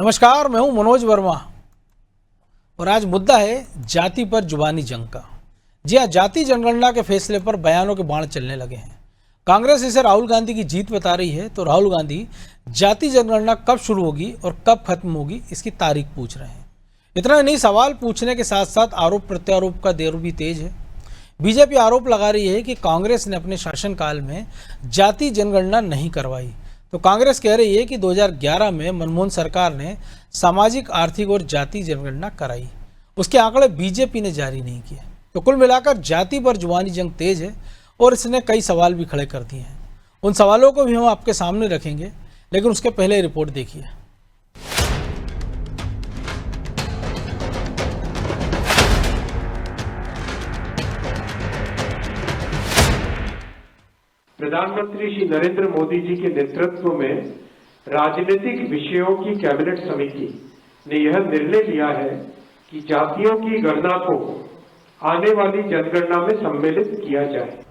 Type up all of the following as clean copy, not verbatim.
नमस्कार, मैं हूं मनोज वर्मा और आज मुद्दा है जाति पर जुबानी जंग का। जी हाँ, जाति जनगणना के फैसले पर बयानों के बाण चलने लगे हैं। कांग्रेस इसे राहुल गांधी की जीत बता रही है तो राहुल गांधी जाति जनगणना कब शुरू होगी और कब खत्म होगी इसकी तारीख पूछ रहे हैं। इतना ही नहीं, सवाल पूछने के साथ साथ आरोप प्रत्यारोप का दौर भी तेज है। बीजेपी आरोप लगा रही है कि कांग्रेस ने अपने शासनकाल में जाति जनगणना नहीं करवाई, तो कांग्रेस कह रही है कि 2011 में मनमोहन सरकार ने सामाजिक, आर्थिक और जाति जनगणना कराई, उसके आंकड़े बीजेपी ने जारी नहीं किए। तो कुल मिलाकर जाति पर जुबानी जंग तेज है और इसने कई सवाल भी खड़े कर दिए हैं। उन सवालों को भी हम आपके सामने रखेंगे, लेकिन उसके पहले रिपोर्ट देखिए। प्रधानमंत्री श्री नरेंद्र मोदी जी के नेतृत्व में राजनीतिक विषयों की कैबिनेट समिति ने यह निर्णय लिया है कि जातियों की गणना को आने वाली जनगणना में सम्मिलित किया जाए।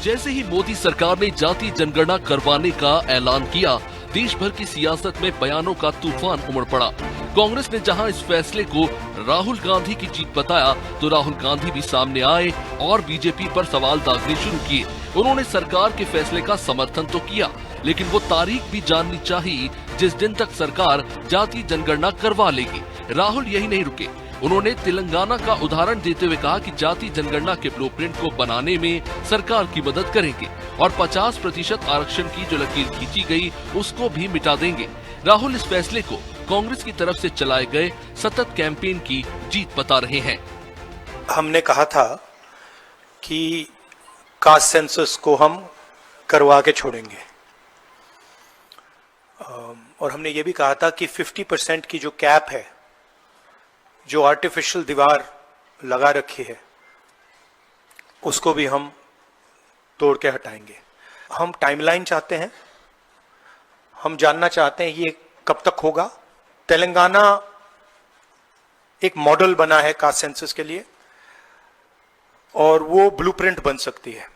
जैसे ही मोदी सरकार ने जाति जनगणना करवाने का ऐलान किया, देश भर की सियासत में बयानों का तूफान उमड़ पड़ा। कांग्रेस ने जहां इस फैसले को राहुल गांधी की जीत बताया, तो राहुल गांधी भी सामने आए और बीजेपी पर सवाल दागने शुरू किए। उन्होंने सरकार के फैसले का समर्थन तो किया, लेकिन वो तारीख भी जाननी चाहिए जिस दिन तक सरकार जाति जनगणना करवा लेगी। राहुल यही नहीं रुके, उन्होंने तेलंगाना का उदाहरण देते हुए कहा कि जाति जनगणना के ब्लूप्रिंट को बनाने में सरकार की मदद करेंगे और 50% आरक्षण की जो लकीर खींची गई उसको भी मिटा देंगे। राहुल इस फैसले को कांग्रेस की तरफ से चलाए गए सतत कैंपेन की जीत बता रहे हैं। हमने कहा था कि कास्ट सेंसस को हम करवा के छोड़ेंगे और हमने ये भी कहा था कि 50% की जो कैप है, जो आर्टिफिशियल दीवार लगा रखी है, उसको भी हम तोड़ के हटाएंगे। हम टाइमलाइन चाहते हैं, हम जानना चाहते हैं ये कब तक होगा। तेलंगाना एक मॉडल बना है कास्ट सेंसस के लिए और वो ब्लूप्रिंट बन सकती है।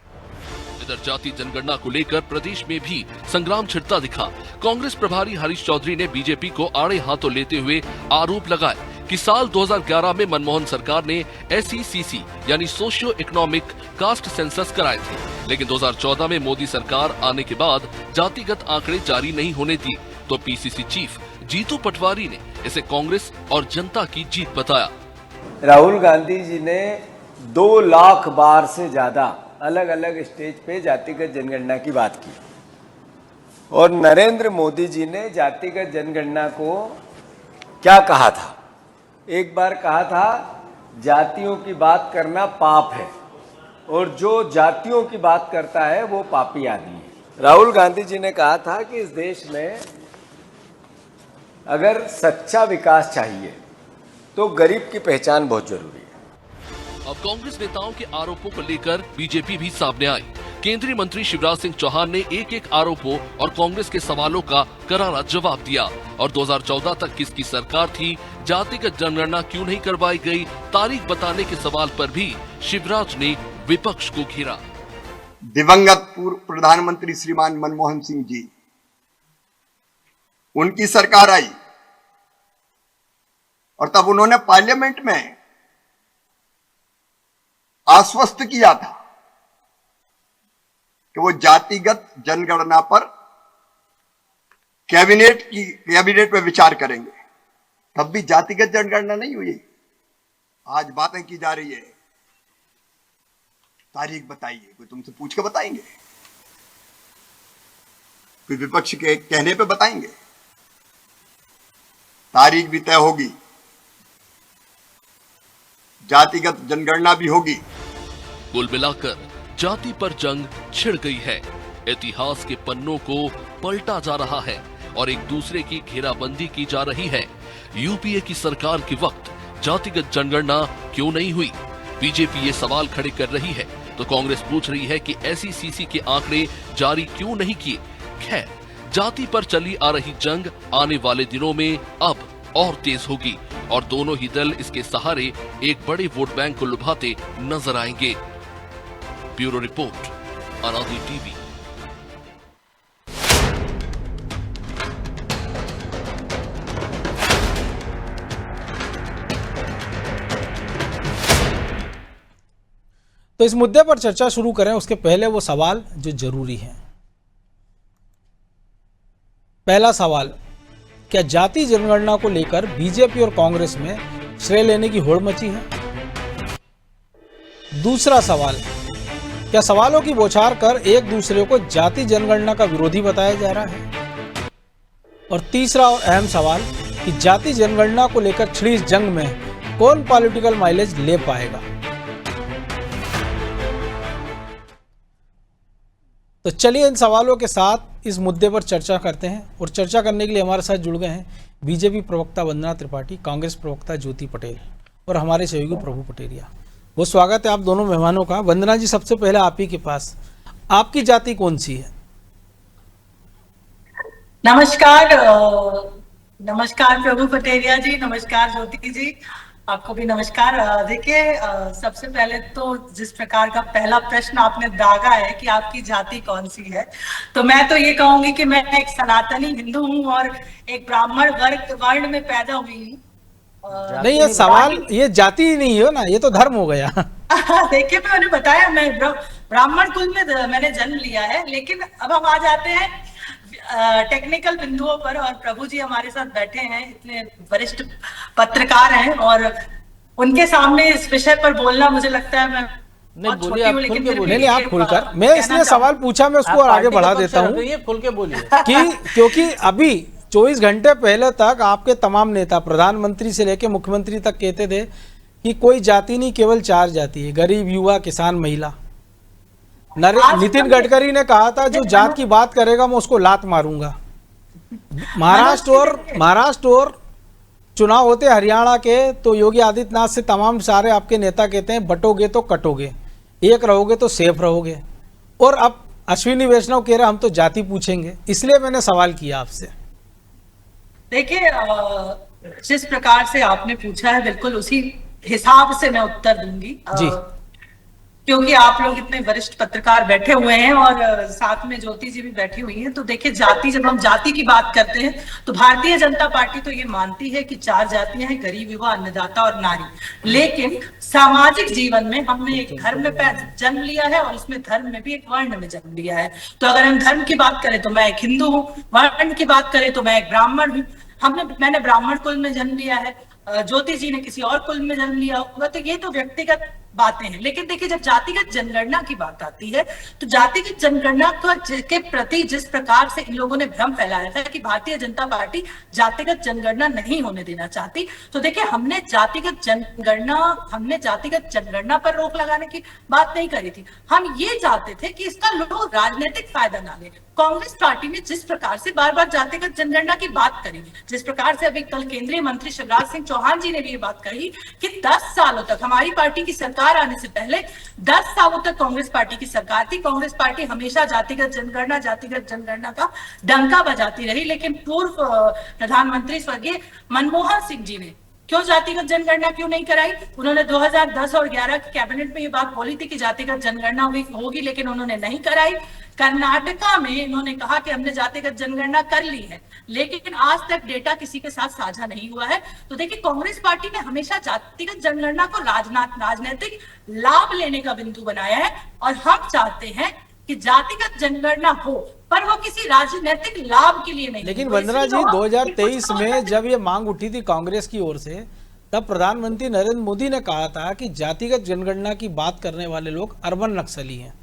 इधर जाति जनगणना को लेकर प्रदेश में भी संग्राम छिड़ता दिखा। कांग्रेस प्रभारी हरीश चौधरी ने बीजेपी को आड़े हाथों लेते हुए आरोप लगाए कि साल 2011 में मनमोहन सरकार ने SECC यानी सोशियो इकोनॉमिक कास्ट सेंसस कराए थे, लेकिन 2014 में मोदी सरकार आने के बाद जातिगत आंकड़े जारी नहीं होने दिए, तो PCC चीफ जीतू पटवारी ने इसे कांग्रेस और जनता की जीत बताया। राहुल गांधी जी ने 2 लाख बार से ज्यादा अलग अलग स्टेज पे जातिगत जनगणना की बात की और नरेंद्र मोदी जी ने जातिगत जनगणना को क्या कहा था? एक बार कहा था जातियों की बात करना पाप है और जो जातियों की बात करता है वो पापी आदमी है। राहुल गांधी जी ने कहा था कि इस देश में अगर सच्चा विकास चाहिए तो गरीब की पहचान बहुत जरूरी है। अब कांग्रेस नेताओं के आरोपों को लेकर बीजेपी भी सामने आई। केंद्रीय मंत्री शिवराज सिंह चौहान ने एक आरोपों और कांग्रेस के सवालों का करारा जवाब दिया और 2014 तक किसकी सरकार थी, जातिगत जनगणना क्यों नहीं करवाई गई, तारीख बताने के सवाल पर भी शिवराज ने विपक्ष को घेरा। दिवंगत पूर्व प्रधानमंत्री श्रीमान मनमोहन सिंह जी, उनकी सरकार आई और तब उन्होंने पार्लियामेंट में आश्वस्त किया था कि वो जातिगत जनगणना पर कैबिनेट में विचार करेंगे। तब भी जातिगत जनगणना नहीं हुई। आज बातें की जा रही है, तारीख बताइए, कोई तुमसे पूछ के बताएंगे, कोई विपक्ष के कहने पे बताएंगे? तारीख भी तय होगी, जातिगत जनगणना भी होगी। कुल मिलाकर जाति पर जंग छिड़ गई है। इतिहास के पन्नों को पलटा जा रहा है और एक दूसरे की घेराबंदी की जा रही है। यूपीए की सरकार के वक्त जातिगत जनगणना क्यों नहीं हुई? बीजेपी ये सवाल खड़े कर रही है तो कांग्रेस पूछ रही है कि SECC के आंकड़े जारी क्यों नहीं किए। खैर, जाति पर चली आ रही जंग आने वाले दिनों में अब और तेज होगी और दोनों ही दल इसके सहारे एक बड़े वोट बैंक को लुभाते नजर आएंगे। ब्यूरो रिपोर्ट, अनादि टीवी। तो इस मुद्दे पर चर्चा शुरू करें उसके पहले वो सवाल जो जरूरी है। पहला सवाल, क्या जाति जनगणना को लेकर बीजेपी और कांग्रेस में श्रेय लेने की होड़ मची है? दूसरा सवाल, क्या सवालों की बौछार कर एक दूसरे को जाति जनगणना का विरोधी बताया जा रहा है? और तीसरा और अहम सवाल कि जाति जनगणना को लेकर छिड़ी इस जंग में कौन पॉलिटिकल माइलेज ले पाएगा? तो चलिए इन सवालों के साथ इस मुद्दे पर चर्चा करते हैं। और चर्चा करने के लिए हमारे साथ जुड़ गए हैं बीजेपी प्रवक्ता वंदना त्रिपाठी, कांग्रेस प्रवक्ता ज्योति पटेल और हमारे सहयोगी प्रभु पटेरिया। वो स्वागत है आप दोनों मेहमानों का। वंदना जी, सबसे पहले आप ही के पास, आपकी जाति कौन सी है? नमस्कार नमस्कार प्रभु पटेरिया जी, नमस्कार ज्योति जी, आपको भी नमस्कार। देखिए, सबसे पहले तो जिस प्रकार का पहला प्रश्न आपने दागा है कि आपकी जाति कौन सी है, तो मैं तो ये कहूंगी कि मैं एक सनातनी हिंदू हूँ और एक ब्राह्मण वर्ण में पैदा हुई हूँ। नहीं, ये सवाल, ये जाति ही नहीं है ना, ये तो धर्म हो गया। देखिए, मैंने बताया मैं ब्राह्मण कुल में मैंने जन्म लिया है, लेकिन अब हम आ जाते हैं टेक्निकल बिंदुओं पर। और प्रभु जी हमारे साथ बैठे हैं, इतने वरिष्ठ पत्रकार हैं, और उनके सामने इस विषय पर बोलना मुझे लगता है मैं नहीं, बोलिए आप खुल के बोलिए। नहीं, आप खुलकर, मैं इसलिए सवाल पूछा, मैं उसको और आगे बढ़ा देता हूँ खुल के बोलिए कि क्योंकि अभी 24 घंटे पहले तक आपके तमाम नेता, प्रधानमंत्री से लेकर मुख्यमंत्री तक कहते थे कि कोई जाति नहीं, केवल 4 जाति है, गरीब, युवा, किसान, महिला। नितिन गडकरी ने कहा था जो जात की बात करेगा मैं उसको लात मारूंगा। महाराष्ट्र और चुनाव होते हरियाणा के, तो योगी आदित्यनाथ से तमाम सारे आपके नेता कहते हैं बटोगे तो कटोगे, एक रहोगे तो सेफ रहोगे। और अब अश्विनी वैष्णव कह रहे हम तो जाति पूछेंगे, इसलिए मैंने सवाल किया आपसे। देखिए, जिस प्रकार से आपने पूछा है बिल्कुल उसी हिसाब से मैं उत्तर दूंगी जी, क्योंकि आप लोग इतने वरिष्ठ पत्रकार बैठे हुए हैं और साथ में ज्योति जी भी बैठी हुई हैं। तो देखिए, जाति, जब हम जाति की बात करते हैं तो भारतीय जनता पार्टी तो ये मानती है कि 4 जातियां हैं, गरीब, युवा, अन्नदाता और नारी। लेकिन सामाजिक जीवन में हमने एक धर्म में जन्म लिया है और उसमें धर्म में भी एक वर्ण में जन्म लिया है। तो अगर हम धर्म की बात करें तो मैं एक हिंदू हूँ, वर्ण की बात करें तो मैं एक ब्राह्मण हूँ। मैंने ब्राह्मण कुल में जन्म लिया है, ज्योति जी ने किसी और कुल में जन्म लिया होगा। तो ये तो व्यक्तिगत बातें हैं। लेकिन देखिए, जब जातिगत जनगणना की बात आती है तो जातिगत जनगणना के प्रति जिस प्रकार से इन लोगों ने भ्रम फैलाया था कि भारतीय जनता पार्टी जातिगत जनगणना नहीं होने देना चाहती, तो देखिए, हमने जातिगत जनगणना पर रोक लगाने की बात नहीं करी थी। हम ये चाहते थे कि इसका लोग राजनीतिक फायदा ना ले। कांग्रेस पार्टी ने जिस प्रकार से बार बार जातिगत जनगणना की बात करी, जिस प्रकार से अभी कल केंद्रीय मंत्री शिवराज सिंह चौहान जी ने भी ये बात कही कि 10 सालों तक, हमारी पार्टी की सरकार आने से पहले 10 सालों तक कांग्रेस पार्टी की सरकार थी, कांग्रेस पार्टी हमेशा जातिगत जनगणना का डंका बजाती रही। लेकिन पूर्व प्रधानमंत्री स्वर्गीय मनमोहन सिंह जी ने क्यों जातिगत जनगणना क्यों नहीं कराई? उन्होंने 2010 और 11 की कैबिनेट में ये बात बोली थी कि जातिगत जनगणना होगी, लेकिन उन्होंने नहीं कराई। कर्नाटका में इन्होंने कहा कि हमने जातिगत जनगणना कर ली है, लेकिन आज तक डेटा किसी के साथ साझा नहीं हुआ है। तो देखिए, कांग्रेस पार्टी ने हमेशा जातिगत जनगणना को राजनीतिक लाभ लेने का बिंदु बनाया है, और हम चाहते हैं कि जातिगत जनगणना हो, पर वो किसी राजनीतिक लाभ के लिए नहीं। लेकिन वंदना जी, 2023 में जब ये मांग उठी थी कांग्रेस की ओर से, तब प्रधानमंत्री नरेंद्र मोदी ने कहा था कि जातिगत जनगणना की बात करने वाले लोग अर्बन नक्सली हैं।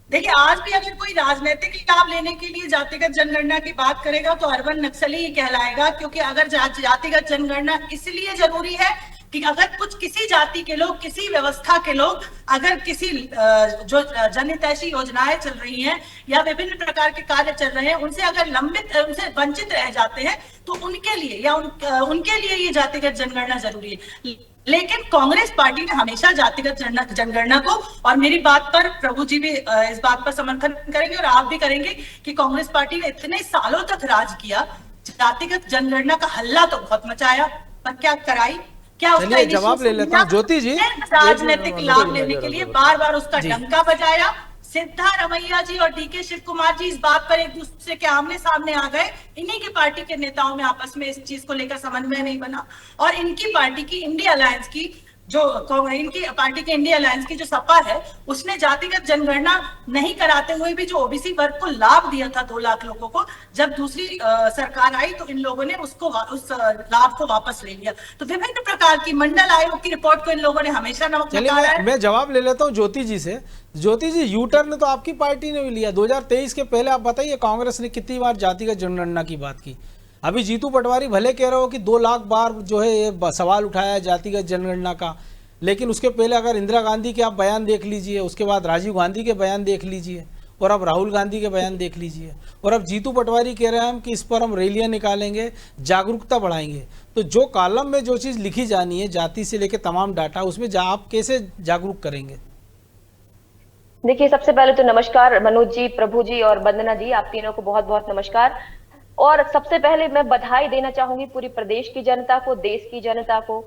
देखिए, आज भी अगर कोई राजनीतिक लाभ लेने के लिए जातिगत जनगणना की बात करेगा तो अर्बन नक्सली ही कहलाएगा। क्योंकि अगर जातिगत जनगणना इसलिए जरूरी है कि अगर किसी जाति के लोग, किसी व्यवस्था के लोग अगर किसी जो जनहितैषी योजनाएं चल रही हैं या विभिन्न प्रकार के कार्य चल रहे हैं, उनसे अगर उनसे वंचित रह जाते हैं, तो उनके लिए उनके लिए ये जातिगत जनगणना जरूरी है। लेकिन कांग्रेस पार्टी ने हमेशा जातिगत जनगणना को, और मेरी बात पर प्रभु जी भी इस बात पर समर्थन करेंगे और आप भी करेंगे कि कांग्रेस पार्टी ने इतने सालों तक राज किया, जातिगत जनगणना का हल्ला तो बहुत मचाया, पर क्या कराई? क्या उसका जवाब ले लेता हूं ज्योति जी। राजनीतिक लाभ लेने के लिए बार बार उसका डंका बजाया। सिद्धारमैया जी और डीके शिव कुमार जी इस बात पर एक दूसरे के आमने सामने आ गए। इन्हीं की पार्टी के नेताओं में आपस में इस चीज को लेकर समन्वय नहीं बना, और इनकी पार्टी की इंडिया अलायंस की जो इनकी पार्टी के इंडिया अलायंस की जो सपा है, उसने जातिगत जनगणना नहीं कराते हुए भी जो ओबीसी वर्ग को लाभ दिया था 2 लाख लोगों को, जब दूसरी सरकार आई तो इन लोगों ने उस लाभ को वापस ले लिया। तो विभिन्न प्रकार की मंडल आयोग की रिपोर्ट को इन लोगों ने हमेशा नमक लगाया है। मैं जवाब ले लेता हूँ ज्योति जी से। ज्योति जी, यू टर्न तो आपकी पार्टी ने भी लिया 2023 के पहले। आप बताइए कांग्रेस ने कितनी बार जातिगत जनगणना की बात की? अभी जीतू पटवारी भले कह रहे हो कि 2 लाख बार जो है ये सवाल उठाया है जातिगत जनगणना का, लेकिन उसके पहले अगर इंदिरा गांधी के आप बयान देख लीजिए, उसके बाद राजीव गांधी के बयान देख लीजिए, और अब राहुल गांधी के बयान देख लीजिए, और अब जीतू पटवारी कह रहे हैं हम कि इस पर हम रैलियां निकालेंगे, जागरूकता बढ़ाएंगे। तो जो कॉलम में जो चीज़ लिखी जानी है जाति से लेकर तमाम डाटा, उसमें आप कैसे जागरूक करेंगे? देखिए, सबसे पहले तो नमस्कार मनोज जी, प्रभु जी और वंदना जी, आप तीनों को बहुत बहुत नमस्कार। और सबसे पहले मैं बधाई देना चाहूंगी पूरी प्रदेश की जनता को, देश की जनता को,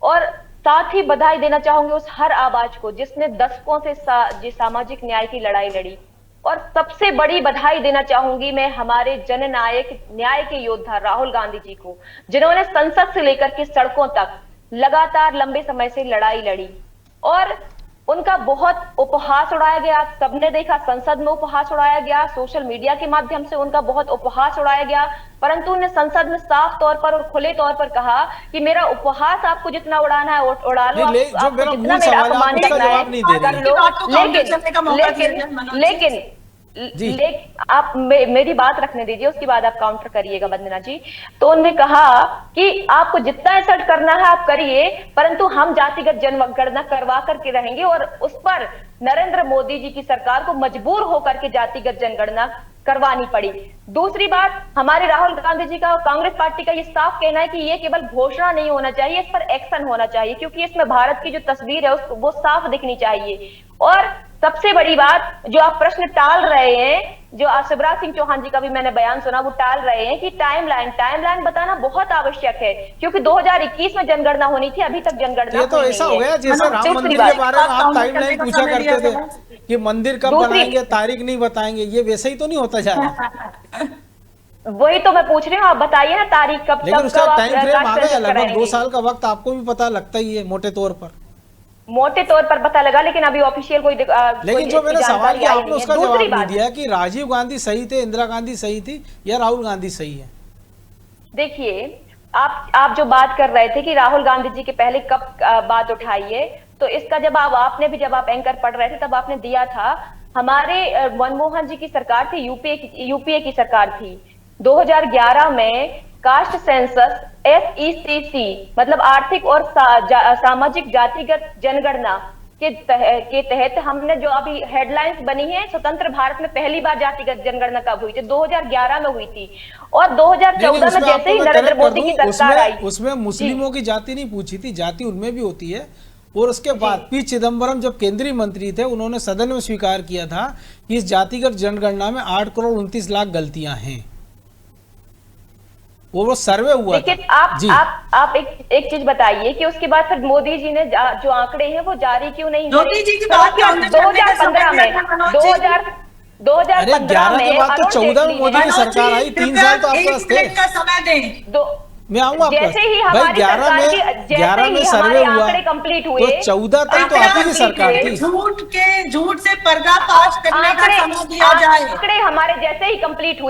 और साथ ही बधाई देना चाहूंगी उस हर आवाज को जिसने दशकों से सामाजिक न्याय की लड़ाई लड़ी। और सबसे बड़ी बधाई देना चाहूंगी मैं हमारे जननायक, न्याय के योद्धा राहुल गांधी जी को, जिन्होंने संसद से लेकर के सड़कों तक लगातार लंबे समय से लड़ाई लड़ी। और उनका बहुत उपहास उड़ाया गया, आप सबने देखा, संसद में उपहास उड़ाया गया, सोशल मीडिया के माध्यम से उनका बहुत उपहास उड़ाया गया, परंतु उन्होंने संसद में साफ तौर पर और खुले तौर पर कहा कि मेरा उपहास आपको जितना उड़ाना है उड़ा लो, आपको जितना मेरा अपमानित करना है। लेकिन आप मेरी बात रखने दीजिए, उसके बाद आप काउंटर करिएगा वंदना जी। तो उन्होंने कहा कि आपको जितना एसर्ट करना है आप करिए, परंतु हम जातिगत जनगणना करवा करके रहेंगे, और उस पर नरेंद्र मोदी जी की सरकार को मजबूर होकर के जातिगत जनगणना करवानी पड़ी। दूसरी बात, हमारे राहुल गांधी जी का और कांग्रेस पार्टी का ये साफ कहना है कि ये केवल घोषणा नहीं होना चाहिए, इस पर एक्शन होना चाहिए, क्योंकि इसमें भारत की जो तस्वीर है वो साफ दिखनी चाहिए। और सबसे बड़ी बात, जो आप प्रश्न टाल रहे हैं, जो शिवराज सिंह चौहान जी का भी मैंने बयान सुना, वो टाल रहे हैं कि टाइमलाइन बताना बहुत आवश्यक है, क्योंकि 2021 में जनगणना होनी थी, अभी तक जनगणना ये तो ऐसा हो गया जैसे राम मंदिर के बारे में आप टाइमलाइन पूछा करते थे कि मंदिर कब बनाएंगे, तारीख नहीं बताएंगे, ये वैसे ही तो नहीं होता जा रहा। वही तो मैं पूछ रही हूँ, आप बताइए ना तारीख कब, लेकिन उसका टाइम फ्रेम आ गया, लगभग 2 साल का वक्त आपको भी पता लगता ही है मोटे तौर पर पता लगा, लेकिन अभी ऑफिशियल कोई लेकिन जो मैंने सवाल किया आपने उसका जवाब नहीं दिया कि राजीव गांधी सही थे, इंदिरा गांधी सही थी या राहुल गांधी सही है। देखिए, आप जो बात कर रहे थे कि राहुल गांधी जी के पहले कब बात उठाई है, तो इसका जवाब आपने भी, जब आप एंकर पढ़ रहे थे तब आपने दिया था। हमारे मनमोहन जी की सरकार थी, यूपीए की सरकार थी। 2011 में कास्ट सेंसस SECC मतलब आर्थिक और सामाजिक जातिगत जनगणना के तहत हमने जो अभी हेडलाइंस बनी है, स्वतंत्र भारत में पहली बार जातिगत जनगणना कब हुई थी? 2011 में हुई थी। और 2014 में जैसे ही नरेंद्र मोदी की सरकार आई, उसमें मुस्लिमों की जाति नहीं पूछी थी, जाति उनमें भी होती है। और उसके बाद पी चिदम्बरम जब केंद्रीय मंत्री थे, उन्होंने सदन में स्वीकार किया था कि इस जातिगत जनगणना में 8 करोड़ 29 लाख गलतियां हैं। वो सर्वे हुआ। लेकिन आप एक चीज बताइए कि उसके बाद फिर मोदी जी ने जो आंकड़े हैं वो जारी क्यों नहीं? मोदी जी की बात 2015 में 2015 में बात तो 14 में मोदी की सरकार आई, 3 साल तो आपके पास थे। समय दें, मैं आऊंगा जैसे ही हमारी 11 में सर्वे हुआ कंप्लीट हुए, तो 14 तक तो आपकी सरकार थी। झूठ से पर्दाफाश करने का समय दिया जाए। आंकड़े हमारे जैसे ही कंप्लीट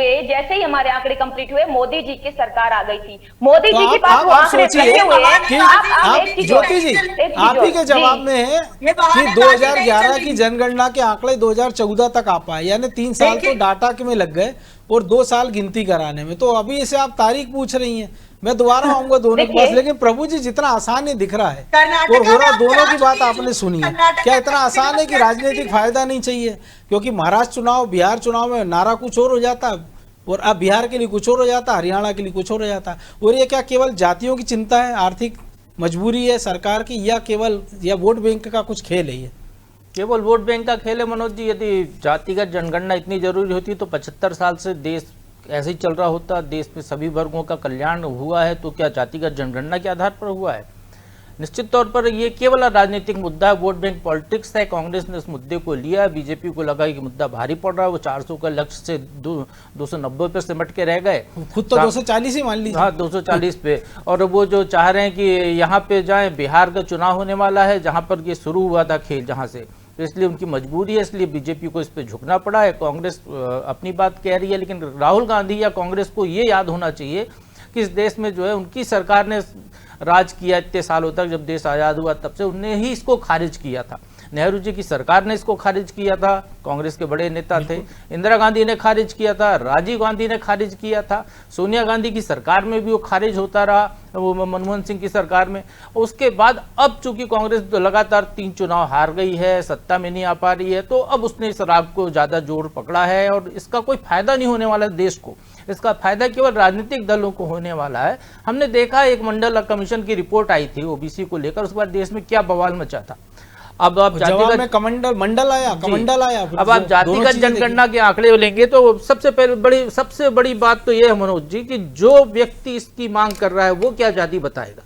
हमारे आंकड़े कंप्लीट हुए, मोदी जी की सरकार आ गई थी। मोदी जी के पास वो आंकड़े रखे हुए। ज्योति जी, आप ही के जवाब में है कि 2011 की जनगणना के आंकड़े 2014 तक आ पाए, यानी 3 साल तो डाटा में लग गए और 2 साल गिनती कराने में। तो अभी इसे आप तारीख पूछ रही हैं, मैं दोबारा आऊंगा दोनों के पास। लेकिन प्रभु जी, जितना आसान ही दिख रहा है और हो रहा, दोनों की बात आपने सुनी है, क्या इतना आसान है कि राजनीतिक फायदा नहीं चाहिए? क्योंकि महाराष्ट्र चुनाव, बिहार चुनाव में नारा कुछ और हो जाता है, और अब बिहार के लिए कुछ और हो जाता है, हरियाणा के लिए कुछ और हो जाता है। और ये क्या केवल जातियों की चिंता है, आर्थिक मजबूरी है सरकार की, या वोट बैंक का कुछ खेल है? ये केवल वोट बैंक का खेल है मनोज जी। यदि जातिगत जनगणना इतनी जरूरी होती तो 75 साल से देश ऐसे ही चल रहा होता, देश में सभी वर्गों का कल्याण हुआ है, तो क्या जातिगत जनगणना के आधार पर हुआ है? निश्चित तौर पर ये केवल राजनीतिक मुद्दा है, वोट बैंक पॉलिटिक्स है। कांग्रेस ने इस मुद्दे को लिया, बीजेपी को लगा कि मुद्दा भारी पड़ रहा है, वो 400 का लक्ष्य से 290 पे सिमट के रह गए, खुद तो 240 ही मान लीजिए। हाँ 240 पे। और वो जो चाह रहे हैं कि यहाँ पे जाएं, बिहार का चुनाव होने वाला है जहाँ पर ये शुरू हुआ था खेल, जहाँ से, तो इसलिए उनकी मजबूरी है, इसलिए बीजेपी को इस पे झुकना पड़ा है। कांग्रेस अपनी बात कह रही है, लेकिन राहुल गांधी या कांग्रेस को ये याद होना चाहिए कि इस देश में जो है उनकी सरकार ने राज किया इतने सालों तक, जब देश आज़ाद हुआ तब से उन्होंने ही इसको खारिज किया था। नेहरू जी की सरकार ने इसको खारिज किया था, कांग्रेस के बड़े नेता थे, इंदिरा गांधी ने खारिज किया था, राजीव गांधी ने खारिज किया था, सोनिया गांधी की सरकार में भी वो खारिज होता रहा, वो मनमोहन सिंह की सरकार में। उसके बाद अब चूंकि कांग्रेस तो लगातार 3 चुनाव हार गई है, सत्ता में नहीं आ पा रही है, तो अब उसने इस राग को ज़्यादा जोर पकड़ा है और इसका कोई फायदा नहीं होने वाला देश को, इसका फायदा केवल राजनीतिक दलों को होने वाला है। हमने देखा एक मंडल कमीशन की रिपोर्ट आई थी ओबीसी को लेकर, उसके बाद देश में क्या बवाल मचा था। अब आप जवाब में मंडल आया। अब आप जातिगत जनगणना के आंकड़े लेंगे तो सबसे बड़ी बात तो यह है मनोज जी कि जो व्यक्ति इसकी मांग कर रहा है वो क्या जाति बताएगा।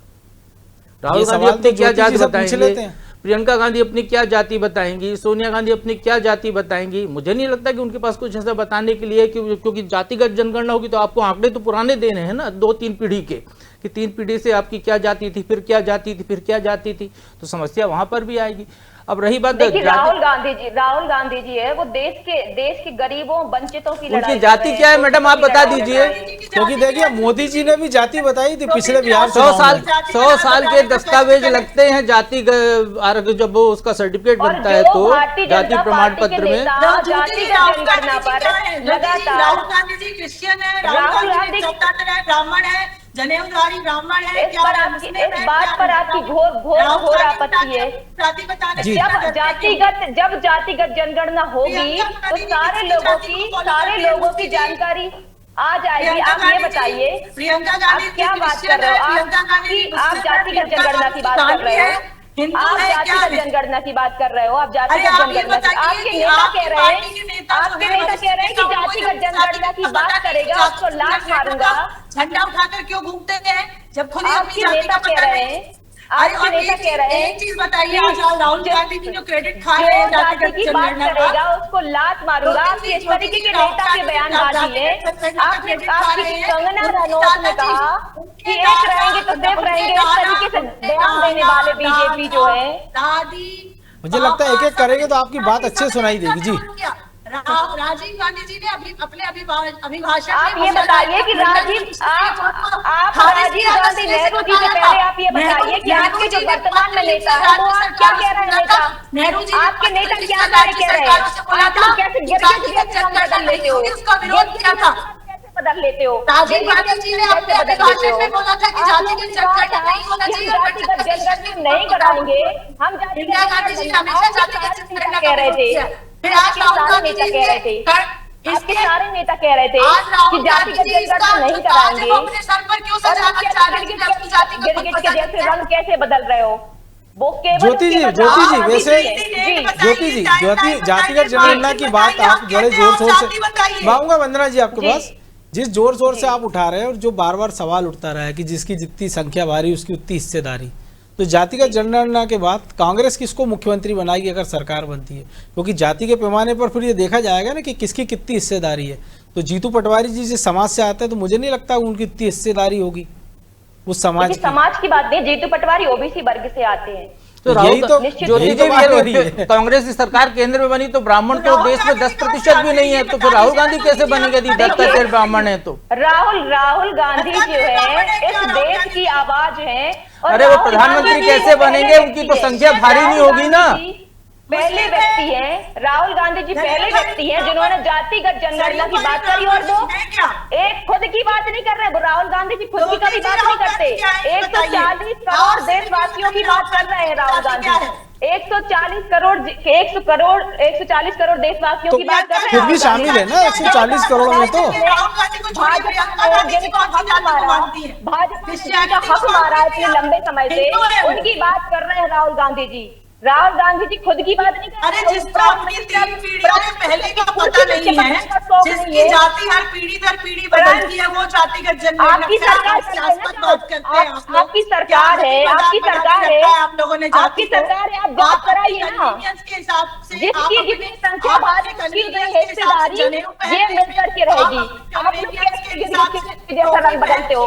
राहुल गांधी अपनी क्या जाति बताएंगे, प्रियंका गांधी अपनी क्या जाति बताएंगी, सोनिया गांधी अपनी क्या जाति बताएंगी। मुझे नहीं लगता कि उनके पास कुछ ऐसा बताने के लिए, क्योंकि जातिगत जनगणना होगी तो आपको आंकड़े तो पुराने देने हैं ना, 2-3 पीढ़ी के, कि 3 पीढ़ी से आपकी क्या जाति थी, फिर क्या जाति थी, फिर क्या जाति थी, तो समस्या वहां पर भी आएगी। अब रही बात राहुल गांधी जी है वो देश के गरीबों वंचितों की लड़ाई। उनकी जाति क्या है मैडम, आप बता दीजिए। क्योंकि देखिए मोदी जी ने भी जाति बताई थी पिछले बिहार 100 साल के दस्तावेज लगते हैं जाति, जब वो उसका सर्टिफिकेट बनता है तो जाति प्रमाण पत्र में। जातिगत जनगणना पर लगातार राहुल गांधी जी क्रिश्चियन है, राहुल गांधी ब्राह्मण है, जनेऊधारी ब्राह्मण है। इस बात पर आपकी घोर आपत्ति है। जब जातिगत जनगणना होगी तो सारे लोगों की जानकारी आ जाएगी। आप ये बताइए प्रियंका गांधी क्या बात कर रहे हो आप जातिगत जनगणना की बात कर रहे हो, आप जातिगत जनगणना की बात कर रहे हो, आप जातिगत जनगणना की, आपके नेता कह रहे हैं कि जातिगत जनगणना की बात करेगा उसको लात मारूंगा। झंडा उठाकर क्यों घूमते हैं जब खुद आपके नेता कह रहे हैं, एक चीज बताइए, राहुल गांधी की जो क्रेडिट खा रहे हैं जातिगत की बात करेगा उसको लात मारूंगा। आपके इस तरीके के नेता के बयानबाजी है। आपकी कंगना रनौत ने कहा कि एक रहेंगे तो सिर्फ रहेंगे, इस तरीके से बयान देने वाले बीजेपी जो है, मुझे लगता है एक करेंगे तो आपकी बात अच्छे सुनाई देगी जी। राजीव गांधी जी ने अपने अभिभाषण आप ये बताइए कि राजीव गांधी नेहरू जी से पहले आप ये बताइए कि आपके जो वर्तमान में नेता है वो आप क्या कह रहे हैं, नेता नेहरू जी आपके नेता क्या कार्य कह रहे हैं, आप लोग कैसे बदल लेते हो, बदल लेते हो। राजीव गांधी जी ने अपने अभिभाषण में बोला था कि जातिगत जनगणना नहीं होना चाहिए, जातिगत जनगणना नहीं कराएंगे हम, इंदिरा गांधी जी हमेशा जातिगत जनगणना कह रहे थे, फिर आज राहुल गांधी जी कह रहे थे, आपके सारे नेता कह रहे थे कि जातिगत जनगणना नहीं कराएंगे, अपने सर पर क्यों सजाना चाह रहे हैं कि अपनी जाति गिरगिट के जैसे रंग कैसे बदल रहे हो। ज्योति जी जातिगत जनगणना की बात आप बड़े जोर शोर से, मांगूंगा वंदना जी आपके पास, जिस जोर शोर से आप उठा रहे हैं और जो बार बार सवाल उठता रहा है कि जिसकी जितनी संख्या भारी उसकी उतनी हिस्सेदारी, तो जातिगत जनगणना के बाद कांग्रेस किसको मुख्यमंत्री बनाएगी अगर सरकार बनती है, क्योंकि जाति के पैमाने पर फिर ये देखा जाएगा ना कि किसकी कितनी हिस्सेदारी है। तो जीतू पटवारी जी जिस समाज से आते हैं तो मुझे नहीं लगता उनकी इतनी हिस्सेदारी होगी उस समाज की बात नहीं। जीतू पटवारी ओबीसी वर्ग से आते हैं, तो ज्योति जी कांग्रेस की सरकार केंद्र में बनी तो ब्राह्मण तो देश में 10% भी नहीं है, तो फिर राहुल गांधी कैसे बनेंगे यदि 10% ब्राह्मण है तो। राहुल गांधी जो है इस देश की आवाज है। अरे वो प्रधानमंत्री कैसे बनेंगे, उनकी तो संख्या भारी नहीं होगी ना। पहले व्यक्ति हैं राहुल गांधी जी, पहले व्यक्ति हैं जिन्होंने जातिगत जनगणना की बात करी, और दो एक खुद की बात नहीं कर रहे, राहुल गांधी जी खुद की कभी बात नहीं करते। 140 करोड़ देशवासियों की बात कर रहे हैं राहुल गांधी, 140 करोड़ देशवासियों की बात कर रहे हैं। खुद भी शामिल है ना 140 करोड़ में। तो भाजपा का हक मारा है इतने लंबे समय से, उनकी बात कर रहे हैं राहुल गांधी जी। राहुल गांधी जी खुद की बात नहीं कर अरे जिसको अपनी 3 पीढ़ियों में पहले का पता नहीं है, जिसकी जाति हर पीढ़ी दर पीढ़ी बदलती है, वो जातिगत जनगणना आपकी सरकार सियासत बात करते हैं आप लोग। आपकी सरकार है, आपकी सरकार है, आप लोगों ने आपकी सरकार है, आप जांच कराइए ना। के हिसाब से जिसकी जितनी संख्या भारी उसकी हिस्सेदारी ये मिलकर के रहेगी। आप लोग के जैसा रंग बदलते हो,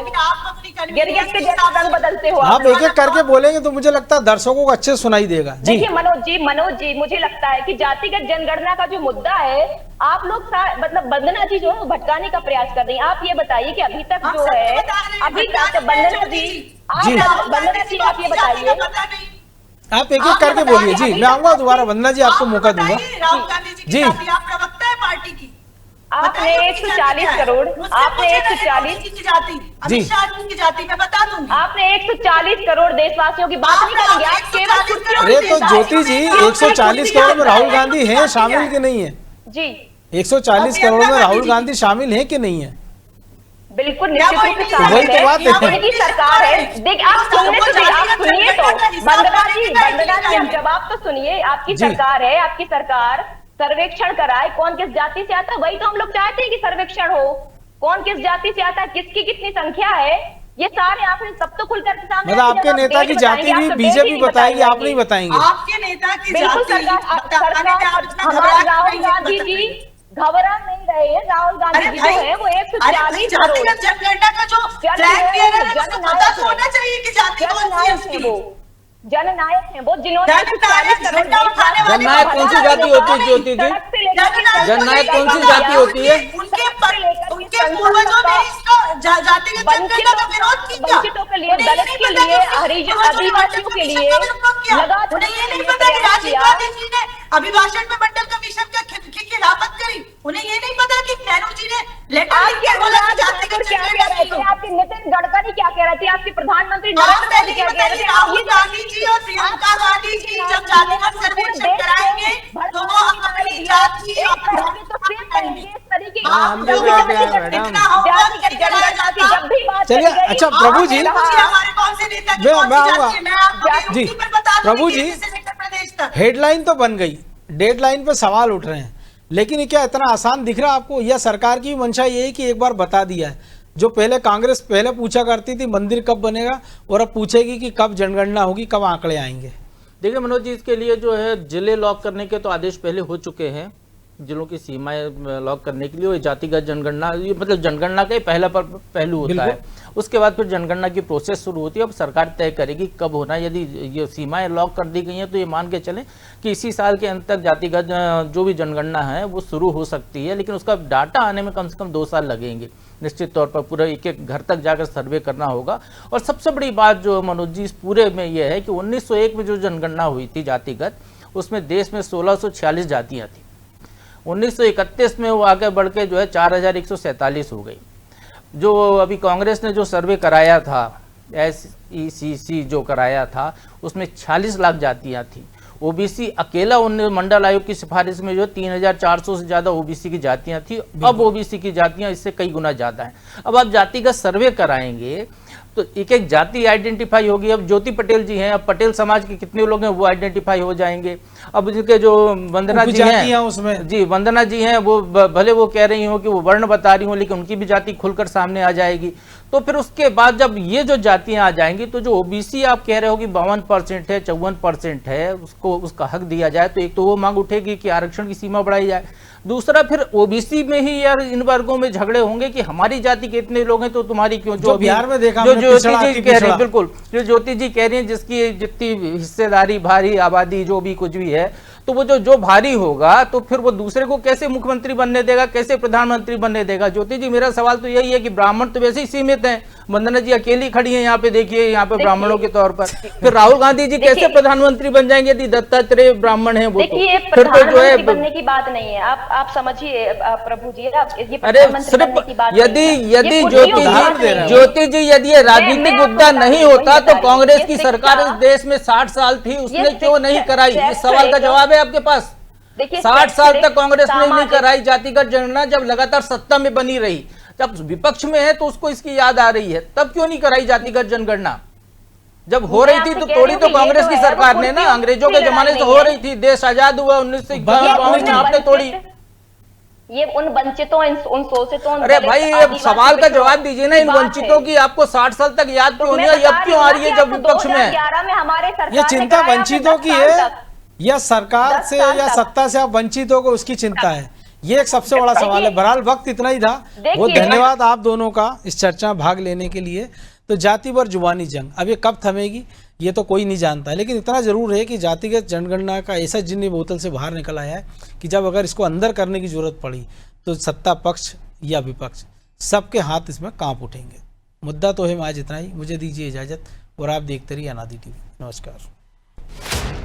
गिरगिट के जैसा रंग बदलते हो। आप एक एक करके बोलेंगे तो मुझे लगता है दर्शकों को अच्छे सुनाई देगा। जी देखिए मनोज जी मुझे लगता है कि जातिगत जनगणना का जो मुद्दा है, आप लोग मतलब वंदना जी जो है वो भटकाने का प्रयास कर रही हैं। आप ये बताइए कि अभी तक जो है, अभी तक वंदना जी आप ये बताइए, आप एक एक करके बोलिए। जी मैं आऊंगा दोबारा, वंदना जी आपको मौका दूंगा। राहुल गांधी जी जी। आप प्रवक्ता है पार्टी की, आपने 140 करोड़, आपने 140 की जाति, अमित शाह जी की जाति मैं बता दूंगी, आपने 140 करोड़ देशवासियों की बात नहीं करेंगे, आप केवल कुर्सियों अरे तो ज्योति जी 140 करोड़ में राहुल गांधी हैं शामिल कि नहीं है? जी 140 करोड़ में राहुल गांधी शामिल है कि नहीं है? बिल्कुल निश्चित रूप से वही शामिल तो है। बात है। उनकी सरकार है। देखिए आप सुनिए तो वंदना जी आप जवाब तो सुनिए। आपकी सरकार है, आपकी सरकार सर्वेक्षण कराए कौन किस जाति से आता है, वही तो हम लोग चाहते हैं कि सर्वेक्षण हो, कौन किस जाति से आता है, किसकी कितनी संख्या है, ये सारे आपने सब तो खुल करके सामने। मतलब आपके नेता की जाति भी बीजेपी बताएगी, आप नहीं बताएंगे? आपके नेता की बिल्कुल जाति हमारे राहुल गांधी जी घबरा नहीं रहे हैं। राहुल गांधी जी जो है वो 140 जातिगत जनगणना का जो फ्लैग बेयरर है उसको पता तो होना चाहिए कि जाति कौन सी है उसकी। जननायक है वो, जिन्होंने जननायक कौन सी जाति होती है ज्योति जी? जननायक कौन सी जाति होती है? उनके पूर्वजों ने इसको जातिगत जनगणना का विरोध किया। वंचितों के लिए, दलित के लिए, आदिवासियों के लिए लगातार उन्हें ये नहीं पता कि राजीव गांधी जी ने अभिभाषण में मंडल कमीशन का खिलाफत करी, उन्हें ये नहीं पता कि नेहरू जी ने लेटर लिख के बोला कि जातिगत जनगणना की। आपके नितिन गडकरी क्या कह रहे थे, आपके प्रधानमंत्री नरेंद्र मोदी क्या कह रहे थे? राहुल गांधी जी और प्रियंका गांधी जी जब जातिगत सर्वेक्षण कराएंगे तो वो अपनी जाति चलिए अच्छा प्रभु जी, हमारे कौन से नेता की मैं कौन सी आऊंगा। जाति है, मैं आपको जी, प्रभु जी, प्रदेश तक हेडलाइन तो बन गई, डेडलाइन पे सवाल उठ रहे हैं, लेकिन ये क्या इतना आसान दिख रहा है आपको? या सरकार की मंशा ये है कि एक बार बता दिया है, जो पहले कांग्रेस पहले पूछा करती थी मंदिर कब बनेगा, और अब पूछेगी कि कब जनगणना होगी, कब आंकड़े आएंगे? देखिए मनोज जी, इसके लिए जो है जिले लॉक करने के तो आदेश पहले हो चुके हैं, जिलों की सीमाएं लॉक करने के लिए। वो जातिगत जनगणना, ये मतलब जनगणना का ही पहला पहलू होता है, उसके बाद फिर जनगणना की प्रोसेस शुरू होती है। अब सरकार तय करेगी कब होना है। यदि ये सीमाएं लॉक कर दी गई हैं तो ये मान के चलें कि इसी साल के अंत तक जातिगत जो भी जनगणना है वो शुरू हो सकती है, लेकिन उसका डाटा आने में कम से कम 2 साल लगेंगे निश्चित तौर पर। पूरा एक एक घर तक जाकर सर्वे करना होगा। और सबसे बड़ी बात जो मनोज जी इस पूरे में यह है कि 1901 में जो जनगणना हुई थी जातिगत, उसमें देश में 1646 जातियाँ थी। 1931 में वो आगे बढ़ के जो है 4147 हो गई। जो अभी कांग्रेस ने जो सर्वे कराया था, SECC जो कराया था, उसमें 46 लाख जातियाँ थी। ओबीसी अकेला मंडल आयोग की सिफारिश में जो 3400 से ज्यादा ओबीसी की जातियां थी। अब ओबीसी की जातियां इससे कई गुना ज्यादा हैं। अब आप जातिगत सर्वे कराएंगे तो एक एक जाति आइडेंटिफाई होगी। अब ज्योति पटेल जी हैं, अब पटेल समाज के कितने लोग हैं वो आइडेंटिफाई हो जाएंगे। अब इनके जो वंदना जी हैं उसमें जी, वंदना जी हैं, वो भले वो कह रही हो कि वो वर्ण बता रही हो, लेकिन उनकी भी जाति खुलकर सामने आ जाएगी। तो फिर उसके बाद जब ये जो जातियां आ जाएंगी तो जो ओबीसी आप कह रहे हो कि 52% है, 54% है, उसको उसका हक दिया जाए, तो एक तो वो मांग उठेगी कि आरक्षण की सीमा बढ़ाई जाए। दूसरा फिर ओबीसी में ही यार इन वर्गों में झगड़े होंगे कि हमारी जाति के इतने लोग हैं तो तुम्हारी क्यों। जो बिहार में देखा, जो ज्योति जी कह रही है, बिल्कुल जो ज्योति जी कह रही है, जिसकी जितनी हिस्सेदारी भारी आबादी जो भी कुछ भी है, तो वो जो भारी होगा तो फिर वो दूसरे को कैसे मुख्यमंत्री बनने देगा, कैसे प्रधानमंत्री बनने देगा। ज्योति जी मेरा सवाल तो यही है कि ब्राह्मण तो वैसे ही सीमित हैं, वंदना जी अकेली खड़ी हैं यहाँ पे, देखिए यहाँ पे ब्राह्मणों के तौर पर। फिर राहुल गांधी जी कैसे प्रधानमंत्री बन जाएंगे यदि दत्तात्रेय ब्राह्मण है? वो देखिए फिर तो जो है बनने की बात नहीं है, आप समझिए प्रभु जी, अरे सिर्फ यदि ज्योति जी यदि ये राजनीतिक मुद्दा नहीं होता तो कांग्रेस की सरकार इस देश में 60 साल थी, उसने क्यों नहीं कराई? इस सवाल का जवाब है आपके पास। 60 साल तक कांग्रेस ने नहीं कराई जातिगत जनगणना, जब लगातार सत्ता में बनी रही। जब विपक्ष में है तो उसको इसकी याद आ रही है, तब क्यों नहीं कराई जातिगत जनगणना? जब हो रही थी तो तोड़ी तो कांग्रेस की सरकार ने ना, अंग्रेजों के जमाने से हो रही थी, देश आजाद हुआ 1951 में, आपने तोड़ी। ये उन वंचितों, उन शोषितों, अरे भाई अब सवाल का जवाब दीजिए ना, इन वंचितों की आपको 60 साल तक याद क्यों नहीं है, अब क्यों आ रही है जब विपक्ष में? 2011 में हमारे सरकार ये चिंता वंचितों की है या सरकार से या सत्ता से आप वंचितों को उसकी चिंता है, ये एक सबसे बड़ा सवाल है। बहरहाल वक्त इतना ही था, वो धन्यवाद आप दोनों का इस चर्चा में भाग लेने के लिए। तो जाति पर जुबानी जंग अब ये कब थमेगी ये तो कोई नहीं जानता, लेकिन इतना जरूर है कि जातिगत जनगणना का ऐसा जिन्न बोतल से बाहर निकल आया है कि जब अगर इसको अंदर करने की जरूरत पड़ी तो सत्ता पक्ष या विपक्ष सबके हाथ इसमें कांप उठेंगे। मुद्दा तो है आज इतना ही, मुझे दीजिए इजाजत और आप देखते रहिए अनादि टीवी। नमस्कार।